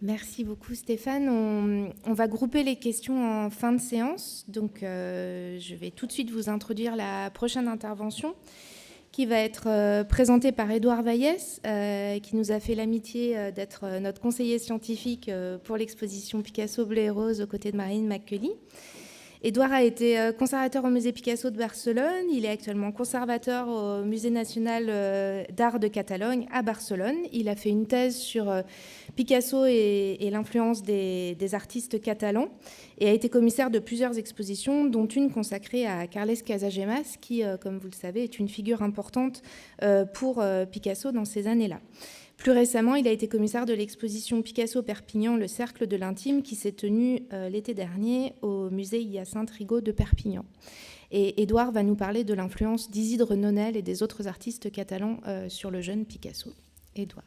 Merci beaucoup Stéphane. On va grouper les questions en fin de séance. Donc je vais tout de suite vous introduire la prochaine intervention qui va être présentée par Édouard Vaillès, qui nous a fait l'amitié d'être notre conseiller scientifique pour l'exposition Picasso Bleu et Rose aux côtés de Marine McCulley. Édouard a été conservateur au musée Picasso de Barcelone. Il est actuellement conservateur au musée national d'art de Catalogne à Barcelone. Il a fait une thèse sur Picasso et l'influence des artistes catalans et a été commissaire de plusieurs expositions, dont une consacrée à Carles Casagemas, qui, comme vous le savez, est une figure importante pour Picasso dans ces années-là. Plus récemment, il a été commissaire de l'exposition Picasso Perpignan, le cercle de l'intime, qui s'est tenue l'été dernier au musée Hyacinthe Rigaud de Perpignan. Et Édouard va nous parler de l'influence d'Isidre Nonel et des autres artistes catalans sur le jeune Picasso. Édouard.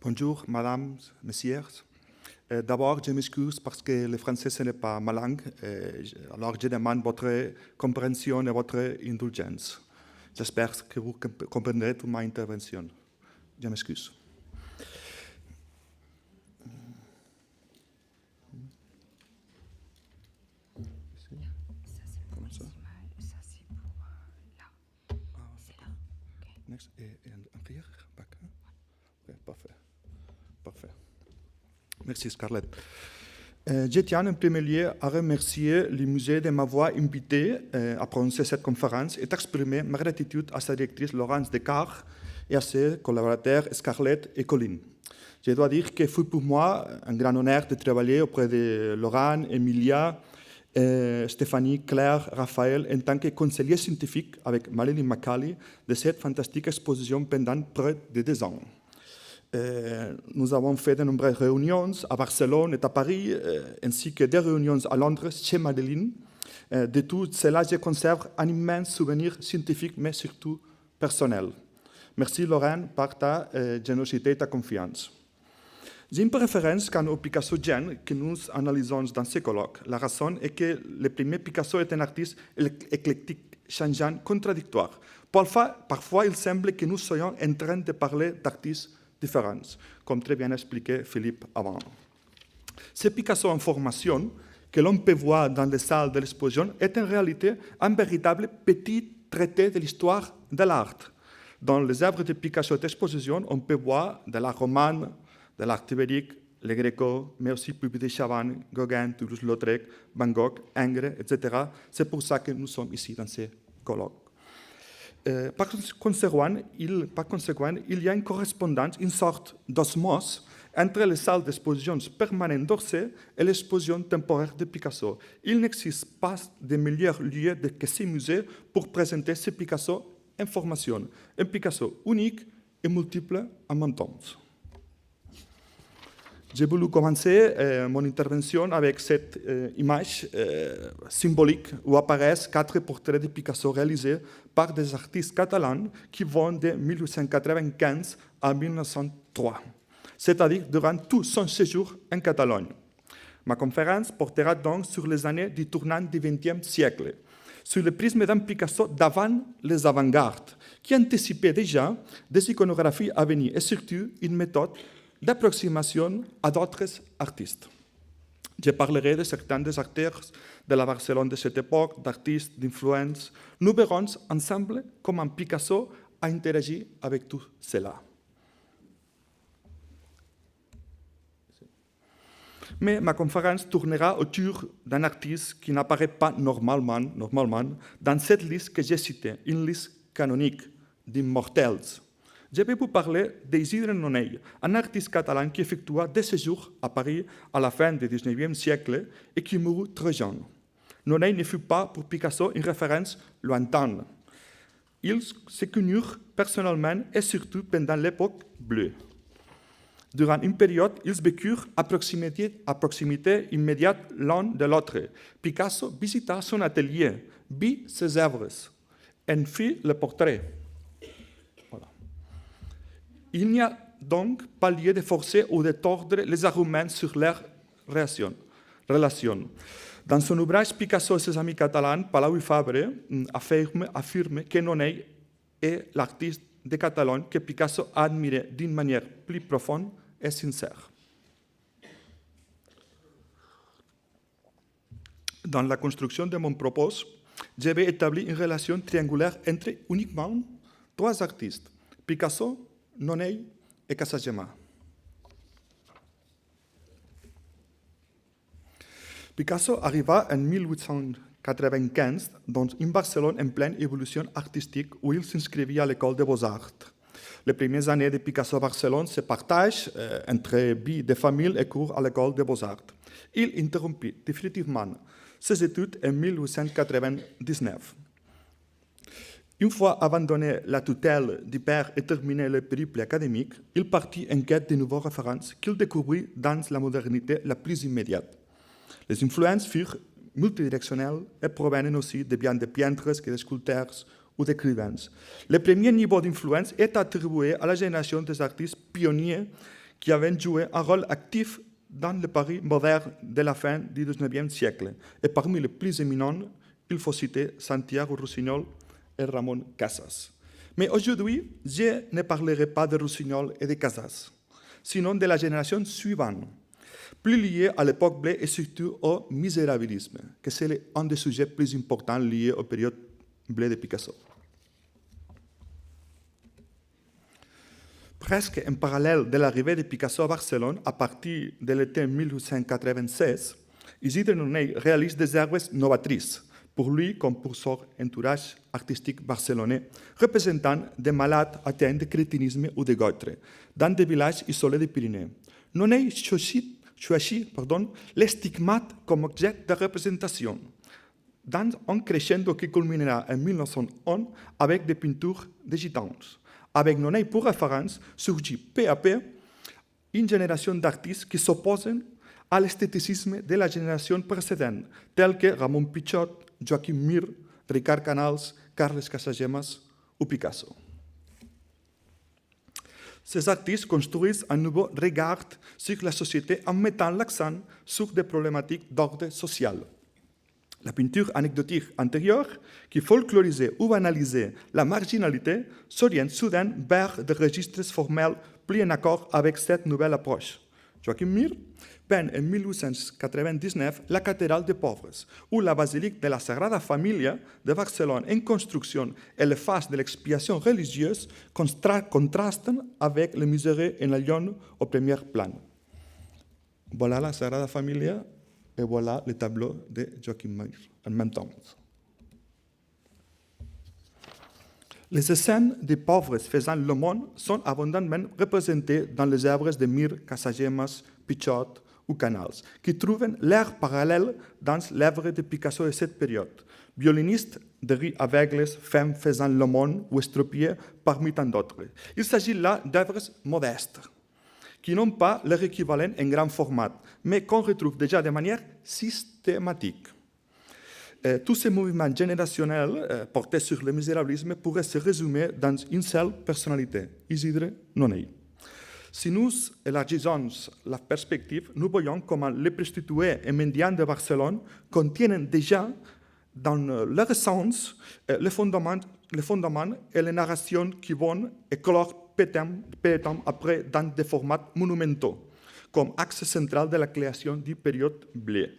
Bonjour, madame, messieurs. D'abord, je m'excuse parce que le français, ce n'est pas ma langue. Alors, je demande votre compréhension et votre indulgence. J'espère que vous comprendrez toute ma intervention. Je m'excuse. Ça, c'est pour là. C'est là. Okay. Next. Et en arrière, back. Okay, parfait. Parfait. Merci, Scarlett. Je tiens en premier lieu à remercier le musée de m'avoir invité à prononcer cette conférence et d'exprimer ma gratitude à sa directrice Laurence Descartes et à ses collaborateurs Scarlett et Colin. Je dois dire que fut pour moi un grand honneur de travailler auprès de Laurent, Emilia, Stéphanie, Claire, Raphaël en tant que conseiller scientifique avec Marilyn McCulley de cette fantastique exposition pendant près de 2 ans. Nous avons fait de nombreuses réunions à Barcelone et à Paris, ainsi que des réunions à Londres chez Madeleine. De tout cela, je conserve un immense souvenir scientifique, mais surtout personnel. Merci, Lorraine, par ta générosité et ta confiance. J'ai une préférence quant au Picasso jeune que nous analysons dans ce colloque. La raison est que le premier Picasso est un artiste éclectique, changeant, contradictoire. Parfois, il semble que nous soyons en train de parler d'artistes différentes, comme très bien expliqué Philippe avant. Ce Picasso en formation, que l'on peut voir dans les salles de l'exposition, est en réalité un véritable petit traité de l'histoire de l'art. Dans les œuvres de Picasso d'exposition, on peut voir de l'art roman, de l'art ibérique, le Greco, mais aussi Pupi de Chavannes, Gauguin, Toulouse-Lautrec, Van Gogh, Ingres, etc. C'est pour ça que nous sommes ici dans ce colloque. Par conséquent, il y a une correspondance, une sorte d'osmose entre les salles d'exposition permanentes d'Orsay et l'exposition temporaire de Picasso. Il n'existe pas de meilleur lieu que ce musée pour présenter ce Picasso en formation, un Picasso unique et multiple en même temps. J'ai voulu commencer mon intervention avec cette image symbolique où apparaissent 4 portraits de Picasso réalisés par des artistes catalans qui vont de 1895 à 1903, c'est-à-dire durant tout son séjour en Catalogne. Ma conférence portera donc sur les années du tournant du XXe siècle, sur le prisme d'un Picasso d'avant les avant-gardes, qui anticipait déjà des iconographies à venir et surtout une méthode d'approximation à d'autres artistes. Je parlerai de certains des acteurs de la Barcelone de cette époque, d'artistes, d'influence. Nous verrons ensemble comment Picasso a interagi avec tout cela. Mais ma conférence tournera autour d'un artiste qui n'apparaît pas normalement dans cette liste que j'ai citée, une liste canonique d'immortels. Je vais vous parler d'Isidre Nonell, un artiste catalan qui effectua des séjours à Paris à la fin du XIXe siècle et qui mourut très jeune. Nonell ne fut pas pour Picasso une référence lointaine. Ils se connurent personnellement et surtout pendant l'époque bleue. Durant une période, ils vécurent à proximité immédiate l'un de l'autre. Picasso visita son atelier, vit ses œuvres, en fit le portrait. Il n'y a donc pas lieu de forcer ou de tordre les arguments sur leur relation. Dans son ouvrage Picasso et ses amis catalans, Palau i Fabra affirme que Nonell est l'artiste de Catalogne que Picasso a admiré d'une manière plus profonde et sincère. Dans la construction de mon propos, j'avais établi une relation triangulaire entre uniquement 3 artistes, Picasso, Nonay et Kasajema. Picasso arriva en 1895 dans une Barcelone en pleine évolution artistique où il s'inscrivit à l'école des Beaux-Arts. Les premières années de Picasso à Barcelone se partagent entre vie de famille et cours à l'école des Beaux-Arts. Il interrompit définitivement ses études en 1899. Une fois abandonné la tutelle du père et terminé le périple académique, il partit en quête de nouvelles références qu'il découvrit dans la modernité la plus immédiate. Les influences furent multidirectionnelles et provenaient aussi de bien des peintres que des sculpteurs ou d'écrivains. Le premier niveau d'influence est attribué à la génération des artistes pionniers qui avaient joué un rôle actif dans le Paris moderne de la fin du XIXe siècle. Et parmi les plus éminents, il faut citer Santiago Rossinyol et Ramon Casas. Mais aujourd'hui, je ne parlerai pas de Rossinyol et de Casas, sinon de la génération suivante, plus liée à l'époque bleue et surtout au misérabilisme, que c'est un des sujets plus importants liés aux périodes bleues de Picasso. Presque en parallèle de l'arrivée de Picasso à Barcelone, à partir de l'été 1896, Isidre Nonay réalise des œuvres novatrices, pour lui comme pour son entourage artistique barcelonais, représentant des malades atteints de crétinisme ou de goitre, dans des villages isolés des Pyrénées. Nonay choisit les stigmates comme objet de représentation, dans un crescendo qui culminera en 1901 avec des peintures de gitans. Avec Nonay pour référence, surgit peu à peu une génération d'artistes qui s'opposent à l'esthéticisme de la génération précédente, tels que Ramon Pichot, Joaquim Mir, Ricard Canals, Carles Casagemas ou Picasso. Ces artistes construisent un nouveau regard sur la société en mettant l'accent sur des problématiques d'ordre social. La peinture anecdotique antérieure, qui folklorisait ou banalisait la marginalité, s'oriente soudain vers des registres formels plus en accord avec cette nouvelle approche. Joaquim Mir peint en 1899 la cathédrale des pauvres, où la basilique de la Sagrada Familia de Barcelone en construction et les phases de l'expiation religieuse contrastent avec le miséreux en la Lyon au premier plan. Voilà la Sagrada Familia et voilà le tableau de Joaquim Mir en même temps. Les scènes des pauvres faisant l'aumône sont abondamment représentées dans les œuvres de Mir, Casagemas, Pichot ou Canals, qui trouvent leur parallèle dans l'œuvre de Picasso de cette période. Violinistes de rue aveugles, femmes faisant l'aumône ou estropiées parmi tant d'autres. Il s'agit là d'œuvres modestes, qui n'ont pas leur équivalent en grand format, mais qu'on retrouve déjà de manière systématique. Tous ces mouvements générationnels portés sur le misérabilisme pourraient se résumer dans une seule personnalité, Isidre Nonay. Si nous élargissons la perspective, nous voyons comment les prostituées et mendiants de Barcelone contiennent déjà dans leur essence les fondements et les narrations qui vont éclore peu de temps après dans des formats monumentaux, comme axe central de la création du période bleue.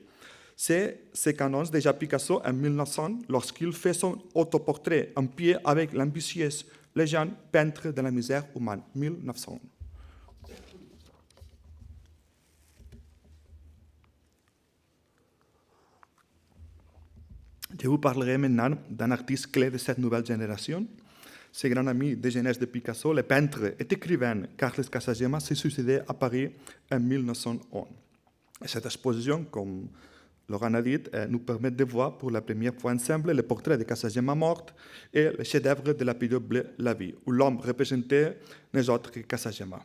C'est ce qu'annonce déjà Picasso en 1900 lorsqu'il fait son autoportrait en pied avec l'ambitieuse légende peintre de la misère humaine, 1900. Je vous parlerai maintenant d'un artiste clé de cette nouvelle génération. Ce grand ami de jeunesse de Picasso, le peintre et écrivain Carles Casagemas, s'est suicidé à Paris en 1901. Et cette exposition, comme Laurent a dit, nous permet de voir pour la première fois ensemble le portrait de Casagemas mort et le chef-d'œuvre de la période bleue, La Vie, où l'homme représentait les autres que Casagemas.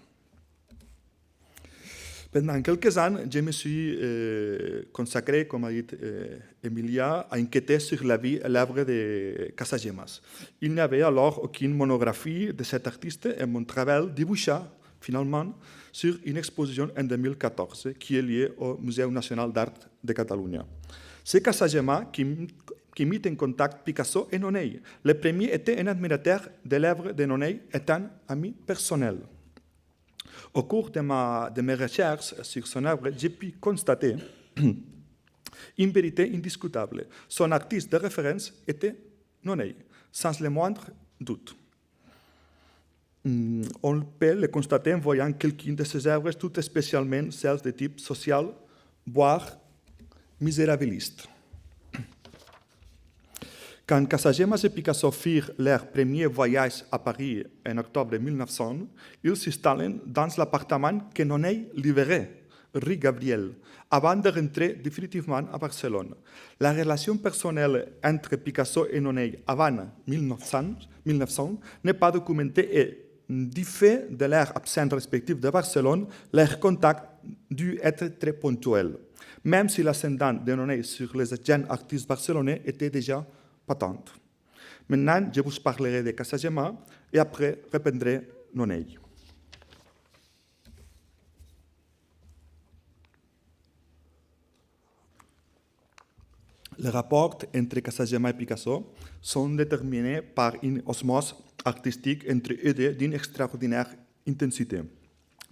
Pendant quelques années, je me suis consacré, comme a dit Emilia, à enquêter sur la vie et l'œuvre de Casagemas. Il n'y avait alors aucune monographie de cet artiste et mon travail déboucha finalement sur une exposition en 2014 qui est liée au Musée national d'art de Catalunya. C'est Kasajema qui mit en contact Picasso et Nonay. Le premier était un admirateur des l'œuvre de Nonay et un ami personnel. Au cours de mes recherches sur son œuvre, j'ai pu constater une vérité indiscutable. Son artiste de référence était Nonay, sans le moindre doute. On peut le constater en voyant quelqu'une de ses œuvres, tout spécialement celles de type social, voire misérabiliste. Quand Casagemas et Picasso firent leur premier voyage à Paris en octobre 1900, ils s'installent dans l'appartement que Nonay livrait, rue Gabriel, avant de rentrer définitivement à Barcelone. La relation personnelle entre Picasso et Nonay avant 1900 n'est pas documentée et, du fait de leur absence respective de Barcelone, leur contact dut être très ponctuel, même si l'ascendant de Nonay sur les jeunes artistes barcelonais était déjà patente. Maintenant, je vous parlerai de Kasajema et après reprendrai Nonay. Les rapports entre Kasajema et Picasso sont déterminés par une osmose artistique entre eux deux d'une extraordinaire intensité.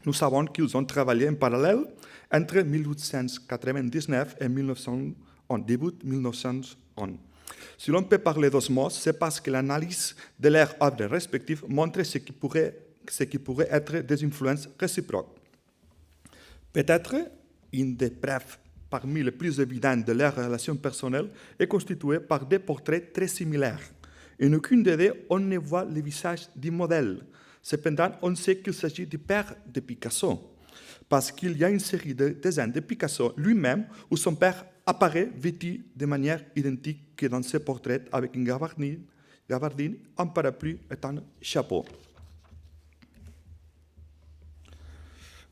Nous savons qu'ils ont travaillé en parallèle entre 1899 et 1901, début 1901. Si l'on peut parler d'osmose, c'est parce que l'analyse de leurs œuvres respectives montre ce qui pourrait être des influences réciproques. Peut-être une des preuves parmi les plus évidentes de leur relation personnelle est constituée par des portraits très similaires. En aucune des deux, on ne voit le visage du modèle. Cependant, on sait qu'il s'agit du père de Picasso, parce qu'il y a une série de dessins de Picasso lui-même où son père apparaît vêtu de manière identique que dans ses portraits, avec une gabardine, un parapluie et un chapeau.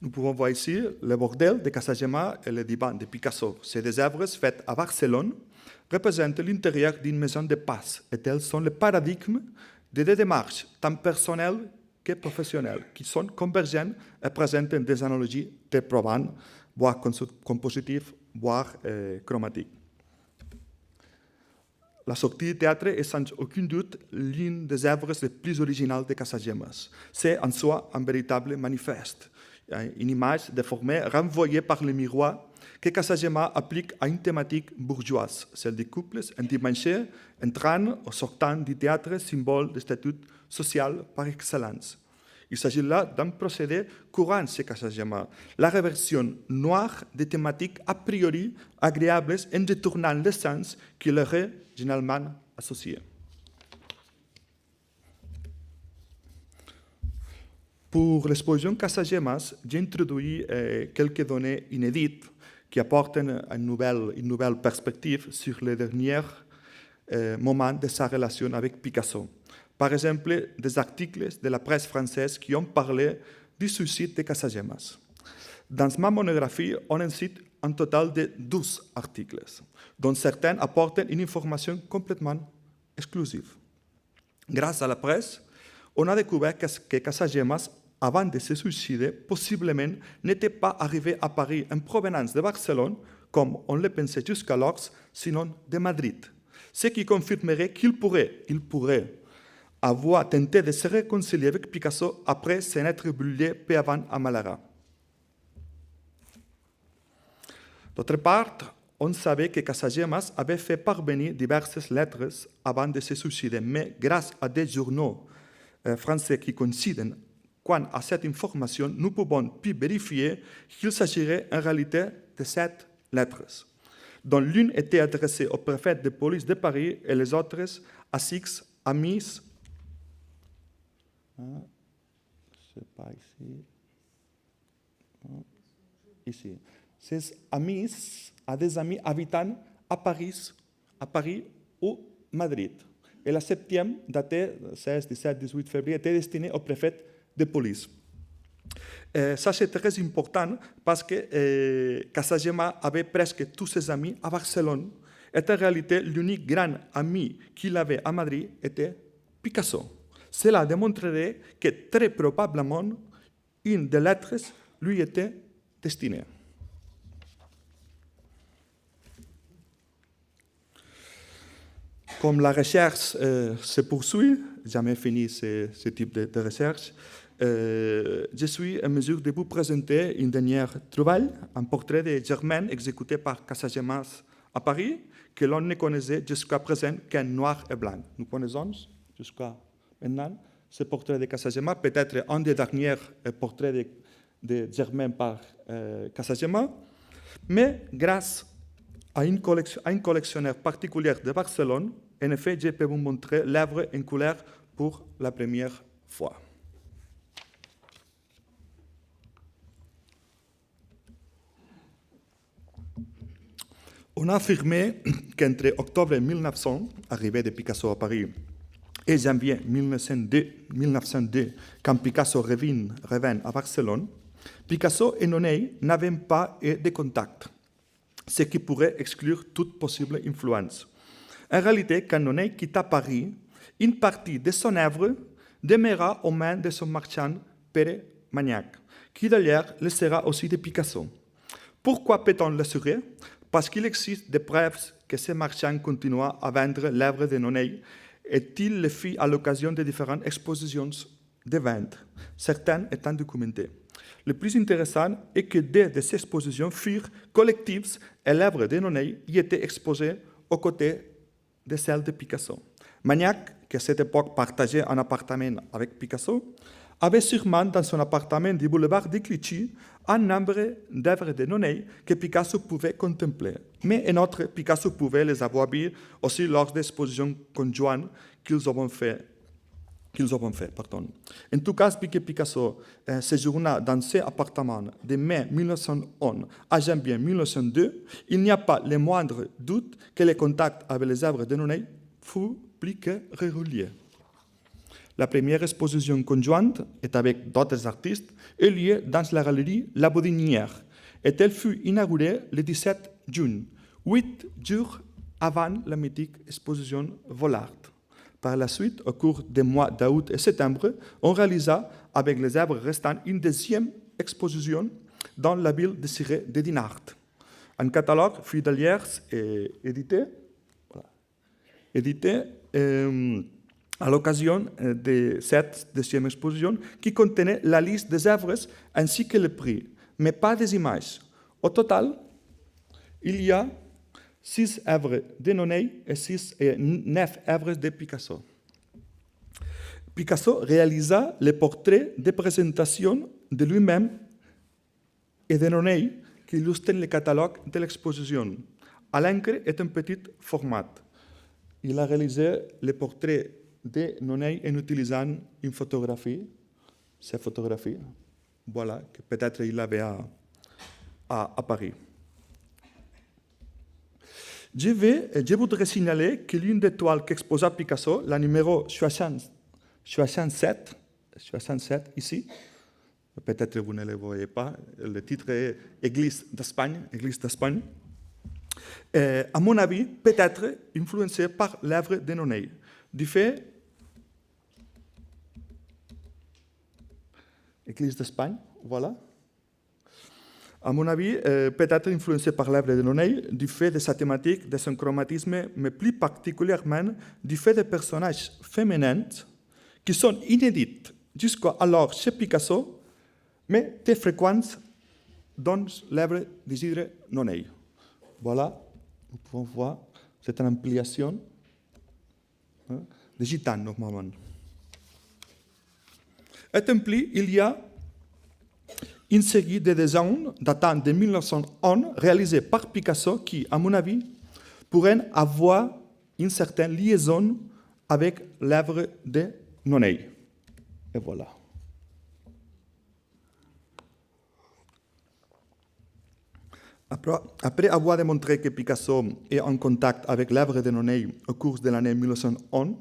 Nous pouvons voir ici le bordel de Kasajema et le divan de Picasso. Ces deux œuvres faites à Barcelone représentent l'intérieur d'une maison de passe et elles sont le paradigme de deux démarches, tant personnelles que professionnelles, qui sont convergentes et présentent des analogies très probantes, voire compositives, voire chromatiques. La sortie du théâtre est sans aucun doute l'une des œuvres les plus originales de Kasagemas. C'est en soi un véritable manifeste, une image déformée renvoyée par le miroir que Kasajema applique à une thématique bourgeoise, celle des couples endimanchés entrant ou sortant du théâtre, symbole de statut social par excellence. Il s'agit là d'un procédé courant chez Kasajema, la réversion noire des thématiques a priori agréables en détournant le sens qui leur est généralement associé. Pour l'exposition Kasagemas, j'ai introduit quelques données inédites qui apportent une nouvelle perspective sur les derniers moments de sa relation avec Picasso. Par exemple, des articles de la presse française qui ont parlé du suicide de Kasagemas. Dans ma monographie, on en cite un total de 12 articles, dont certains apportent une information complètement exclusive. Grâce à la presse, on a découvert que Kasagemas, avant de se suicider, possiblement n'était pas arrivé à Paris en provenance de Barcelone, comme on le pensait jusqu'alors, sinon de Madrid. Ce qui confirmerait qu'il pourrait avoir tenté de se réconcilier avec Picasso après s'en être brûlé peu avant à Málaga. D'autre part, on savait que Kasagemas avait fait parvenir diverses lettres avant de se suicider, mais grâce à des journaux français qui coïncident quant à cette information, nous pouvons puis vérifier qu'il s'agirait en réalité de 7 lettres, dont l'une était adressée au préfet de police de Paris et les autres à 6 amis. C'est pas ici. Ici. 6 amis à des amis habitant à Paris ou Madrid. Et la 7e, datée 16, 17, 18 février, était destinée au préfet de police. Ça, c'est très important parce que Kasajema avait presque tous ses amis à Barcelone. Et en réalité, l'unique grand ami qu'il avait à Madrid était Picasso. Cela démontrerait que très probablement, une des lettres lui était destinée. Comme la recherche se poursuit, jamais fini ce type de recherche, je suis en mesure de vous présenter une dernière trouvaille, un portrait de Germaine exécuté par Casagemas à Paris, que l'on ne connaissait jusqu'à présent qu'en noir et blanc. Nous connaissons jusqu'à maintenant ce portrait de Casagemas, peut-être un des derniers portraits de Germaine par Casagemas, mais grâce à un collectionneur particulier de Barcelone, en effet, je peux vous montrer l'œuvre en couleur pour la première fois. On a affirmé qu'entre octobre 1900, arrivée de Picasso à Paris, et janvier 1902, quand Picasso revint à Barcelone, Picasso et Nonnet n'avaient pas eu de contact, ce qui pourrait exclure toute possible influence. En réalité, quand Nonnet quitta Paris, une partie de son œuvre demeura aux mains de son marchand Pere Magnac, qui d'ailleurs le sera aussi de Picasso. Pourquoi peut-on l'assurer? Parce qu'il existe des preuves que ce marchand continua à vendre l'œuvre de Nonnet et il le fit à l'occasion de différentes expositions de vente, certaines étant documentées. Le plus intéressant est que deux de ces expositions furent collectives et l'œuvre de Nonnet y était exposée aux côtés de celle de Picasso. Magnac, qui à cette époque partageait un appartement avec Picasso, avait sûrement dans son appartement du boulevard de Clichy un nombre d'œuvres de Nonnet que Picasso pouvait contempler. Mais un autre, Picasso pouvait les avoir vues aussi lors d'expositions conjointes qu'ils ont fait. En tout cas, puisque Picasso séjourna dans ses appartements de mai 1901 à janvier 1902, il n'y a pas le moindre doute que le contact avec les œuvres de Nonnet fut plus que régulier. La première exposition conjointe, est avec d'autres artistes, eut lieu dans la galerie La Bodinière, et elle fut inaugurée le 17 juin, 8 jours avant la mythique exposition Vollard. Par la suite, au cours des mois d'août et septembre, on réalisa avec les œuvres restantes une deuxième exposition dans la ville de Ciré de Dinard. Un catalogue fut d'ailleurs édité à l'occasion de cette deuxième exposition qui contenait la liste des œuvres ainsi que le prix, mais pas des images. Au total, il y a 6 œuvres de Nonnet et 9 œuvres de Picasso. Picasso réalisa les portraits de présentation de lui-même et de Nonnet qui illustrent le catalogue de l'exposition. À l'encre est un petit format. Il a réalisé les portraits de Nonnet en utilisant une photographie, cette photographie, voilà, que peut-être il avait à Paris. Je voudrais signaler que l'une des toiles qu'exposa Picasso, la numéro 67 ici, peut-être vous ne le voyez pas, le titre est Église d'Espagne, à mon avis, peut-être influencé par l'œuvre de Nonnet. Du fait, Église d'Espagne, voilà. À mon avis, peut-être influencé par l'œuvre de Nonnet, du fait de sa thématique, de son chromatisme, mais plus particulièrement du fait des personnages féminins qui sont inédits jusqu'alors chez Picasso, mais très fréquents dans l'œuvre d'Isidre Nonnet. Voilà, nous pouvons voir, c'est une ampliation de gitane, normalement. Et en plus, il y a une série de dessins datant de 1901 réalisés par Picasso qui, à mon avis, pourraient avoir une certaine liaison avec l'œuvre de Nonnet. Et voilà. Après avoir démontré que Picasso est en contact avec l'œuvre de Nonnet au cours de l'année 1901,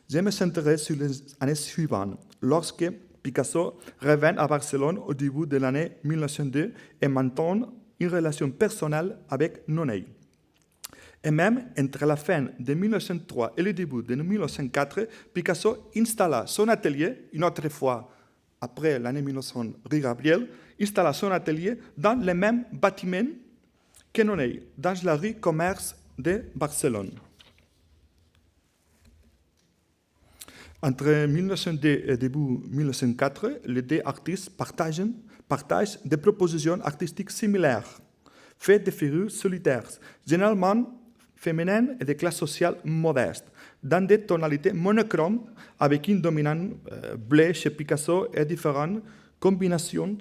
je me centrerai sur les années suivantes, lorsque Picasso revint à Barcelone au début de l'année 1902 et maintint une relation personnelle avec Nonnet. Et même entre la fin de 1903 et le début de 1904, Picasso installa son atelier, une autre fois après l'année 1900, rue Gabriel, installa son atelier dans le même bâtiment que Nonnet, dans la rue Commerce de Barcelone. Entre 1902 et début 1904, les deux artistes partagent des propositions artistiques similaires, faites de figures solitaires, généralement féminines et de classe sociale modeste, dans des tonalités monochromes avec une dominante bleue chez Picasso et différentes combinations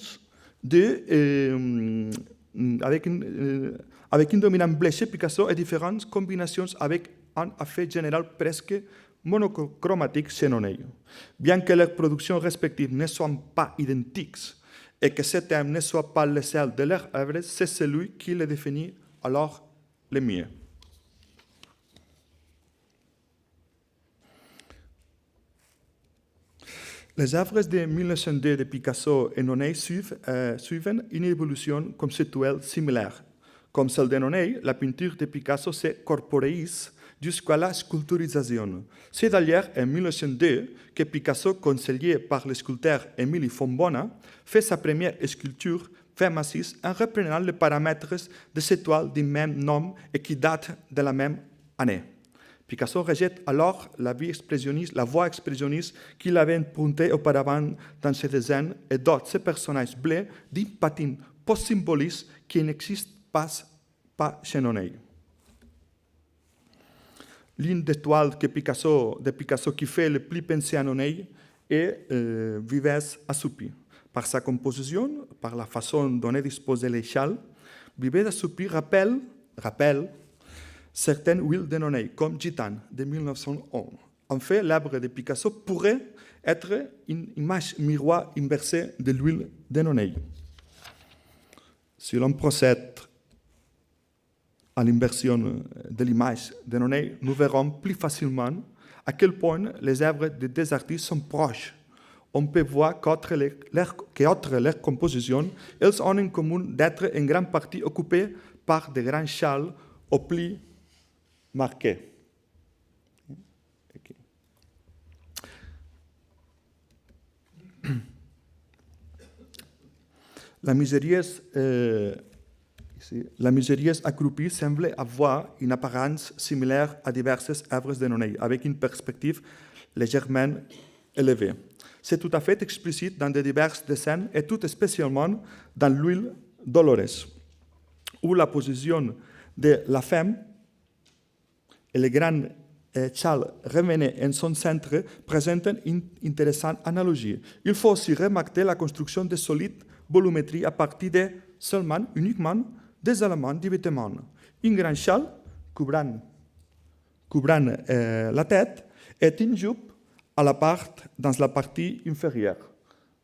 avec une dominante bleue chez Picasso et différentes combinations avec un effet général presque monochromatique chez Nonay. Bien que leurs productions respectives ne soient pas identiques et que ce thème ne soit pas le seul de leurs œuvres, c'est celui qui les définit alors le mieux. Les œuvres de 1902 de Picasso et Nonay suivent une évolution conceptuelle similaire. Comme celle de Nonay, la peinture de Picasso se corporéise jusqu'à la sculpturisation. C'est d'ailleurs en 1902 que Picasso, conseillé par le sculpteur Émile Fontbonne, fait sa première sculpture fait massif en reprenant les paramètres de cette toile du même nom et qui date de la même année. Picasso rejette alors la voie expressionniste qu'il avait empruntée auparavant dans ses dessins et dote ces personnages bleus d'une patine post-symboliste qui n'existe pas chez Nonay. L'une des toiles de Picasso qui fait le plus penser à Nonay est Vives Assoupi. Par sa composition, par la façon dont est disposée l'échelle, Vives Assoupi rappelle certaines huiles de Nonay, comme Gitane de 1911. En fait, l'œuvre de Picasso pourrait être une image miroir inversée de l'huile de Nonay. Si l'on procède à l'inversion de l'image de Nonay, nous verrons plus facilement à quel point les œuvres des deux artistes sont proches. On peut voir qu'outre leurs compositions, elles ont en commun d'être en grande partie occupées par de grands châles au plis marqués. Okay. La misérieuse accroupie semble avoir une apparence similaire à diverses œuvres de Nonay, avec une perspective légèrement élevée. C'est tout à fait explicite dans de divers dessins et tout spécialement dans l'huile Dolores, où la position de la femme et le grand châle remené en son centre présentent une intéressante analogie. Il faut aussi remarquer la construction de solides volumétries à partir de uniquement des éléments du vêtement. Un grand châle couvrant la tête et une jupe dans la partie inférieure.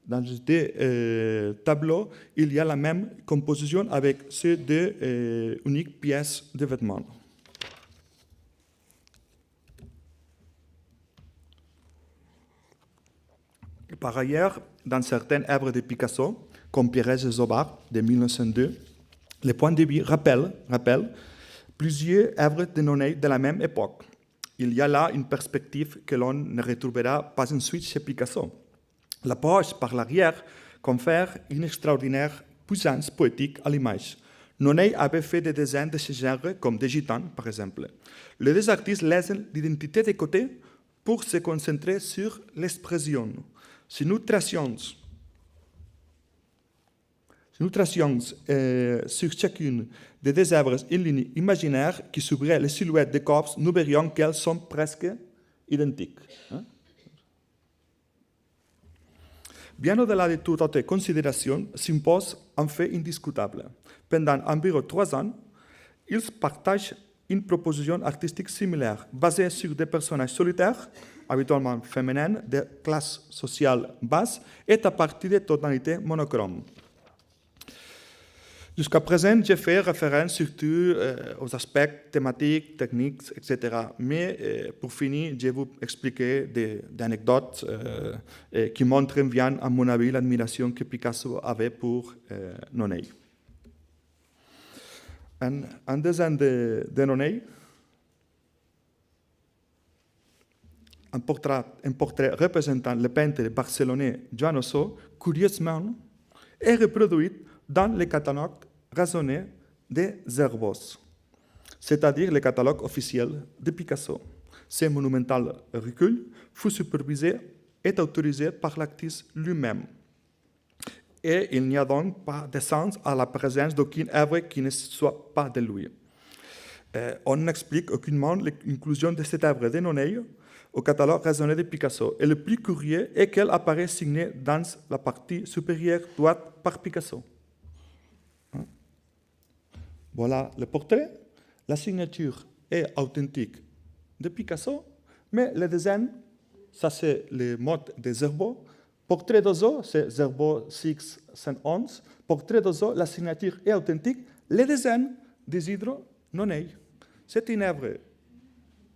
Dans les deux tableaux, il y a la même composition avec ces deux uniques pièces de vêtements. Par ailleurs, dans certaines œuvres de Picasso, comme Pérez et Zobar de 1902, le point de vue rappelle plusieurs œuvres de Nonay de la même époque. Il y a là une perspective que l'on ne retrouvera pas ensuite chez Picasso. L'approche par l'arrière confère une extraordinaire puissance poétique à l'image. Nonay avait fait des dessins de ce genre, comme des gitanes, par exemple. Les deux artistes laissent l'identité de côté pour se concentrer sur l'expression. Si nous tracions sur chacune des deux œuvres une ligne imaginaire qui suivrait les silhouettes des corps, nous verrions qu'elles sont presque identiques. Bien au-delà de toute autre considération, s'impose un fait indiscutable. Pendant environ 3 ans, ils partagent une proposition artistique similaire, basée sur des personnages solitaires, habituellement féminins, de classe sociale basse, et à partir de tonalités monochromes. Jusqu'à présent, j'ai fait référence surtout aux aspects thématiques, techniques, etc. Mais pour finir, je vais vous expliquer des anecdotes qui montrent bien, à mon avis, l'admiration que Picasso avait pour Nonay. Un dessin de Nonay, un portrait représentant le peintre barcelonais Joan Osso, curieusement, est reproduit dans le catalogue raisonné des Zerbos, c'est-à-dire le catalogue officiel de Picasso. Ce monumental recul fut supervisé et autorisé par l'artiste lui-même. Et il n'y a donc pas de sens à la présence d'aucune œuvre qui ne soit pas de lui. On n'explique aucunement l'inclusion de cette œuvre de Nonnet au catalogue raisonné de Picasso. Et le plus curieux est qu'elle apparaît signée dans la partie supérieure droite par Picasso. Voilà le portrait. La signature est authentique de Picasso, mais le dessin, ça c'est le mode de Zerbo. Portrait d'Ozo, c'est Zerbo 611. Portrait d'Ozo, la signature est authentique. Le dessin d'Isidro Nonnet. C'est une œuvre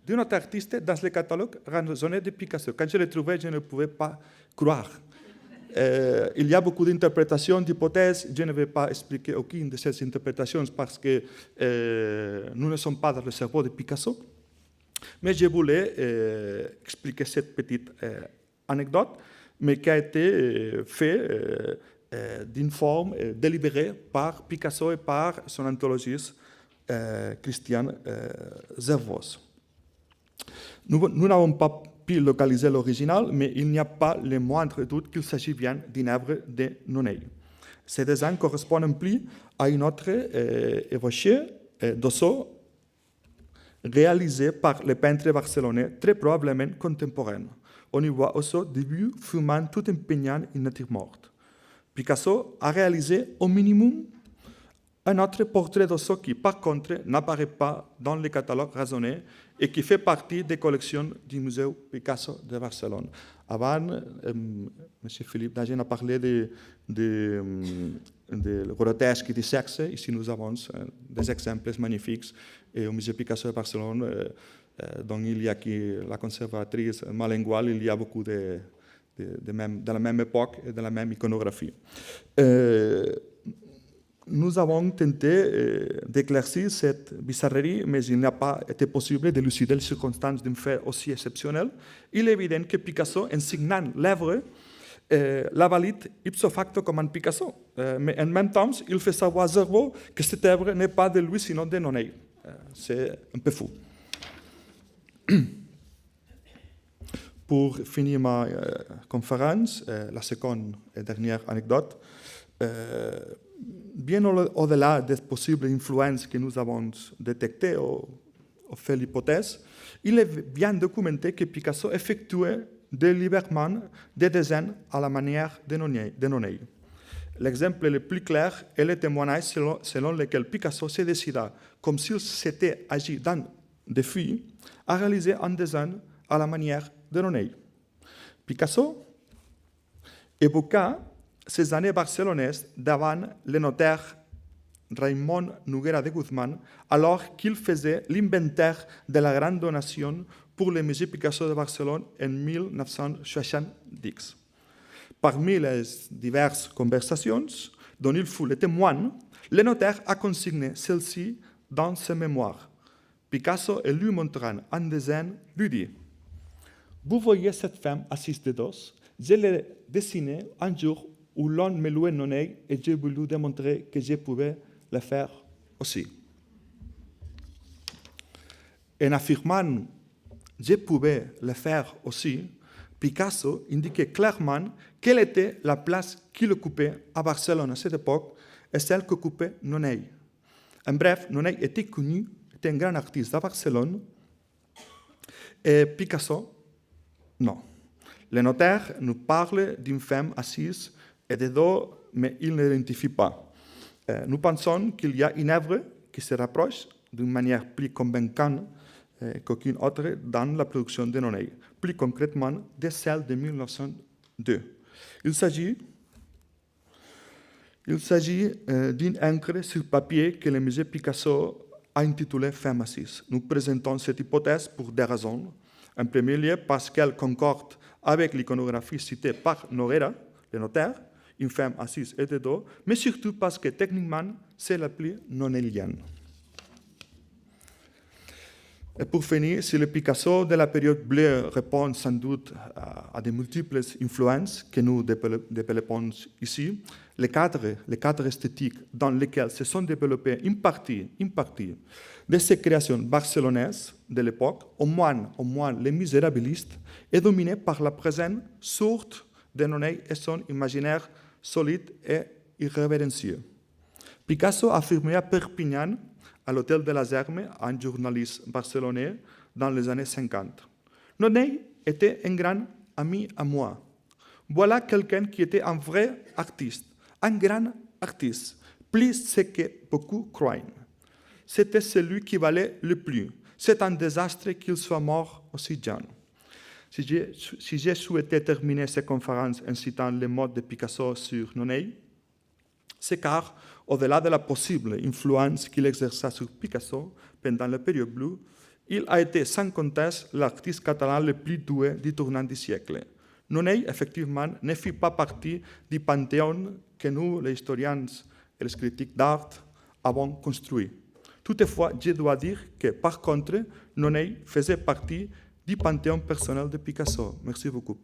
d'un autre artiste dans le catalogue raisonné de Picasso. Quand je l'ai trouvé, je ne pouvais pas croire. Il y a beaucoup d'interprétations, d'hypothèses. Je ne vais pas expliquer aucune de ces interprétations parce que nous ne sommes pas dans le cerveau de Picasso. Mais je voulais expliquer cette petite anecdote, mais qui a été faite d'une forme délibérée par Picasso et par son anthologiste Christian Zervos. Nous n'avons pas pu localiser l'original, mais il n'y a pas le moindre doute qu'il s'agit bien d'une œuvre de Nonnet. Ces dessins correspondent plus à une autre évoquée d'Osso, réalisée par le peintre barcelonais, très probablement contemporain. On y voit Osso début fumant tout en peignant une nature morte. Picasso a réalisé au minimum un autre portrait d'Osso qui, par contre, n'apparaît pas dans le catalogue raisonné et qui fait partie des collections du Musée Picasso de Barcelone. Avant, M. Philippe Dagen a parlé de grotesque et de sexe. Ici, nous avons des exemples magnifiques. Et au Musée Picasso de Barcelone, dont il y a la conservatrice Malengual, il y a beaucoup de la même époque et de la même iconographie. Nous avons tenté d'éclaircir cette bizarrerie, mais il n'a pas été possible d'élucider les circonstances d'un fait aussi exceptionnel. Il est évident que Picasso, en signant l'œuvre, la valide ipso facto comme un Picasso. Mais en même temps, il fait savoir à Zerbo que cette œuvre n'est pas de lui, sinon de Nonnet. C'est un peu fou. Pour finir ma conférence, la seconde et dernière anecdote, bien au-delà des possibles influences que nous avons détectées ou fait l'hypothèse, il est bien documenté que Picasso effectuait délibérément des dessins à la manière de Nonnet. L'exemple le plus clair est le témoignage selon lequel Picasso se décida, comme s'il s'était agi d'un défi, à réaliser un dessin à la manière de Nonnet. Picasso évoqua ces années barcelonaises devant le notaire Raymond Noguera de Guzmán, alors qu'il faisait l'inventaire de la grande donation pour le musée Picasso de Barcelone en 1970. Parmi les diverses conversations dont il fut le témoin, le notaire a consigné celle-ci dans ses mémoires. Picasso, et lui montrant un dessin, lui dit « Vous voyez cette femme assise de dos, je l'ai dessinée un jour où l'on me louait Nonnet et j'ai voulu démontrer que je pouvais le faire aussi. » En affirmant « je pouvais le faire aussi », Picasso indiquait clairement quelle était la place qu'il occupait à Barcelone à cette époque et celle qu'occupait Nonnet. En bref, Nonnet était connu, était un grand artiste à Barcelone, et Picasso, non. Le notaire nous parle d'une femme assise et de dos, mais il ne l'identifie pas. Nous pensons qu'il y a une œuvre qui se rapproche d'une manière plus convaincante qu'aucune autre dans la production de Nonnet, plus concrètement de celle de 1902. Il s'agit d'une encre sur papier que le musée Picasso a intitulée Femme assise. Nous présentons cette hypothèse pour deux raisons. En premier lieu, parce qu'elle concorde avec l'iconographie citée par Noguera, le notaire, une femme assise et de dos, mais surtout parce que techniquement, c'est la plus nonellienne. Et pour finir, si le Picasso de la période bleue répond sans doute à de multiples influences que nous développons ici, les cadres esthétiques dans lesquels se sont développées une partie de ces créations barcelonaises de l'époque, au moins les misérabilistes, est dominé par la présence sourde de Nonell et son imaginaire solide et irrévérencieux. Picasso affirmait à Perpignan, à l'hôtel de la Hermes, un journaliste barcelonais dans les années 50. Nonell était un grand ami à moi. Voilà quelqu'un qui était un vrai artiste, un grand artiste, plus ce que beaucoup croient. C'était celui qui valait le plus. C'est un désastre qu'il soit mort aussi jeune. Si j'ai souhaité terminer cette conférence en citant les mots de Picasso sur Nonell, c'est car, au-delà de la possible influence qu'il exerça sur Picasso pendant la période bleue, il a été sans conteste l'artiste catalan le plus doué du tournant du siècle. Nonell, effectivement, ne fit pas partie du panthéon que nous, les historiens et les critiques d'art, avons construit. Toutefois, je dois dire que, par contre, Nonell faisait partie du panthéon personnel de Picasso. Merci beaucoup.